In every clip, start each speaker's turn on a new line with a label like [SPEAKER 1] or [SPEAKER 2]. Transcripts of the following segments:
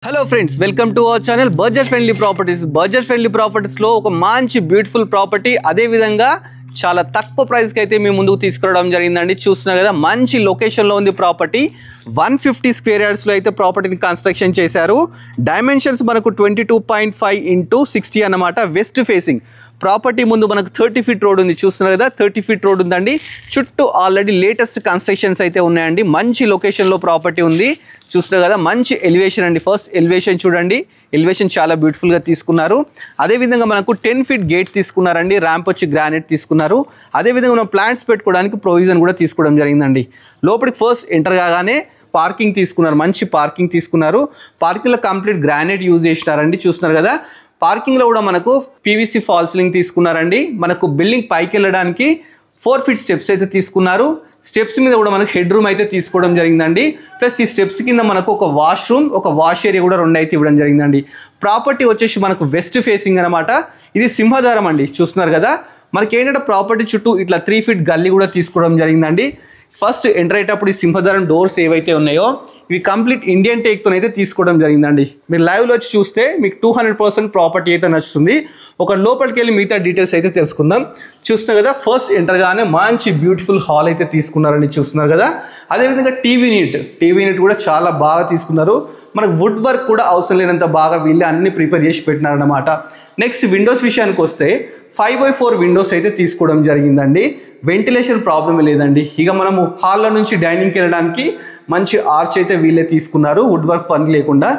[SPEAKER 1] Hello friends, welcome to our channel budget friendly properties. Budget friendly ప్రాపర్టీస్లో ఒక మంచి beautiful property, అదేవిధంగా చాలా తక్కువ ప్రైస్కి అయితే మేము ముందుకు తీసుకురావడం జరిగిందండి. చూస్తున్నారు కదా, మంచి లొకేషన్లో ఉంది ప్రాపర్టీ. 150 స్క్వేర్ యార్డ్స్లో అయితే ప్రాపర్టీని కన్స్ట్రక్షన్ చేశారు. డైమెన్షన్స్ మనకు 22.5 × 60 అన్నమాట. వెస్ట్ ఫేసింగ్ ప్రాపర్టీ ముందు మనకు 30 ఫీట్ రోడ్ ఉంది. చూస్తున్నారు కదా, 30 ఫీట్ రోడ్ ఉందండి. చుట్టూ ఆల్రెడీ లేటెస్ట్ కన్స్ట్రక్షన్స్ అయితే ఉన్నాయండి. మంచి లొకేషన్లో ప్రాపర్టీ ఉంది. చూస్తున్నారు కదా, మంచి ఎలివేషన్ అండి. ఫస్ట్ ఎలివేషన్ చూడండి, ఎలివేషన్ చాలా బ్యూటిఫుల్గా తీసుకున్నారు. అదేవిధంగా మనకు 10 ఫీట్ గేట్ తీసుకున్నారండి. ర్యాంప్ వచ్చి గ్రానైట్ తీసుకున్నారు. అదేవిధంగా మనం ప్లాంట్స్ పెట్టుకోవడానికి ప్రొవిజన్ కూడా తీసుకోవడం జరిగిందండి. లోపలికి ఫస్ట్ ఎంటర్ కాగానే పార్కింగ్ తీసుకున్నారు, మంచి పార్కింగ్ తీసుకున్నారు. పార్కింగ్లో కంప్లీట్ గ్రానైట్ యూజ్ చేసినారండి. చూస్తున్నారు కదా, పార్కింగ్లో కూడా మనకు పీవీసీ ఫాల్ సీలింగ్ తీసుకున్నారండి. మనకు బిల్డింగ్ పైకి వెళ్ళడానికి 4 ఫీట్ స్టెప్స్ అయితే తీసుకున్నారు. స్టెప్స్ మీద కూడా మనకు హెడ్ రూమ్ అయితే తీసుకోవడం జరిగిందండి. ప్లస్ ఈ స్టెప్స్ కింద మనకు ఒక వాష్రూమ్, ఒక వాష్ ఏరియా కూడా 2 అయితే ఇవ్వడం జరిగిందండి. ప్రాపర్టీ వచ్చేసి మనకు వెస్ట్ ఫేసింగ్ అనమాట. ఇది సింహద్వారం అండి. చూస్తున్నారు కదా, మనకి ఏంటంటే ప్రాపర్టీ చుట్టూ ఇట్లా 3 ఫీట్ గల్లీ కూడా తీసుకోవడం జరిగిందండి. ఫస్ట్ ఎంటర్ అయ్యేటప్పుడు ఈ సింహద్వారం డోర్స్ ఏవైతే ఉన్నాయో ఇవి కంప్లీట్ ఇండియన్ టేక్తో అయితే తీసుకోవడం జరిగిందండి. మీరు లైవ్లో వచ్చి చూస్తే మీకు 200% ప్రాపర్టీ అయితే నచ్చుతుంది. ఒక లోపలికి వెళ్ళి మిగతా డీటెయిల్స్ అయితే తెలుసుకుందాం. చూస్తున్నారు కదా, ఫస్ట్ ఎంటర్ గానే మంచి బ్యూటిఫుల్ హాల్ అయితే తీసుకున్నారండి. చూస్తున్నారు కదా, అదేవిధంగా టీవీ యూనిట్ కూడా చాలా బాగా తీసుకున్నారు. మనకు వుడ్ వర్క్ కూడా అవసరం లేనంత బాగా వీళ్ళే అన్ని ప్రిపేర్ చేసి పెట్టినారన్నమాట. నెక్స్ట్ విండోస్ విషయానికి వస్తే 5x4 విండోస్ అయితే తీసుకోవడం జరిగిందండి. వెంటిలేషన్ ప్రాబ్లం లేదండి. ఇక మనము హాల్లో నుంచి డైనింగ్కి వెళ్ళడానికి మంచి ఆర్చ్ అయితే వీళ్ళే తీసుకున్నారు, వుడ్ వర్క్ పని లేకుండా.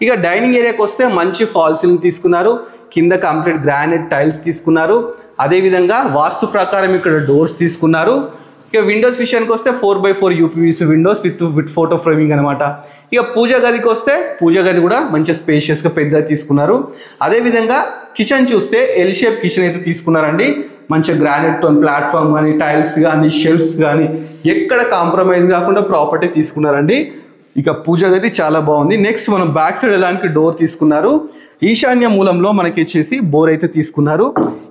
[SPEAKER 1] ఇక డైనింగ్ ఏరియాకి వస్తే మంచి ఫాల్ సీలింగ్ తీసుకున్నారు. కింద కంప్లీట్ గ్రానైట్ టైల్స్ తీసుకున్నారు. అదేవిధంగా వాస్తు ప్రకారం ఇక్కడ డోర్స్ తీసుకున్నారు. ఇక విండోస్ విషయానికి వస్తే 4x4 UPVC Windows with photo framing అనమాట. ఇక పూజ గదికి వస్తే పూజ గది కూడా మంచి స్పేషియస్గా పెద్దగా తీసుకున్నారు. అదేవిధంగా కిచెన్ చూస్తే ఎల్ షేప్ కిచెన్ అయితే తీసుకున్నారండి. మంచిగా గ్రానైట్తో ప్లాట్ఫామ్ కానీ, టైల్స్ కానీ, షెల్ఫ్స్ కానీ ఎక్కడ కాంప్రమైజ్ కాకుండా ప్రాపర్టీ తీసుకున్నారండి. ఇక పూజ గది చాలా బాగుంది. నెక్స్ట్ మనం బ్యాక్ సైడ్ వెళ్ళడానికి డోర్ తీసుకున్నారు. ఈశాన్య మూలంలో మనకి వచ్చేసి బోర్ అయితే తీసుకున్నారు.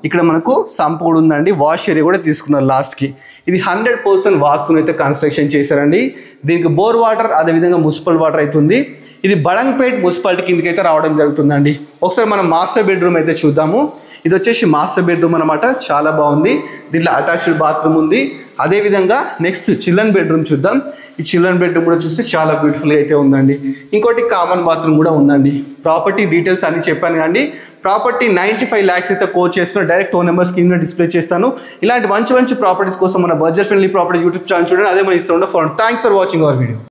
[SPEAKER 1] ఇక్కడ మనకు సంప్ కూడా ఉందండి. వాష్ ఏరియా కూడా తీసుకున్నారు లాస్ట్కి. ఇది 100% వాస్తుని అయితే కన్స్ట్రక్షన్ చేశారండి. దీనికి బోర్ వాటర్, అదేవిధంగా మున్సిపల్ వాటర్ అవుతుంది. ఇది బడంగ్పేట్ మున్సిపాలిటీ కిందకి అయితే రావడం జరుగుతుందండి. ఒకసారి మనం మాస్టర్ బెడ్రూమ్ అయితే చూద్దాము. ఇది వచ్చేసి మాస్టర్ బెడ్రూమ్ అనమాట. చాలా బాగుంది. దీంట్లో అటాచ్డ్ బాత్రూమ్ ఉంది. అదేవిధంగా నెక్స్ట్ చిల్డ్రన్ బెడ్రూమ్ చూద్దాం. ఈ చిల్డ్రన్ బెడ్రూమ్ కూడా చూస్తే చాలా బ్యూటిఫుల్గా అయితే ఉందండి. ఇంకోటి కామన్ బాత్రూమ్ కూడా ఉందండి. ప్రాపర్టీ డీటెయిల్స్ అన్ని చెప్పాను కానీ ప్రాపర్టీ 95 lakhs అయితే కోట్ చేస్తున్నా. డైరెక్ట్ ఫోన్ నెంబర్ స్క్రీన్ మీద డిస్ప్లే చేస్తాను. ఇలాంటి మంచి ప్రాపర్టీస్ కోసం మన budget friendly property YouTube channel చూడండి. అదే మన ఇష్టం. Thanks for watching our video.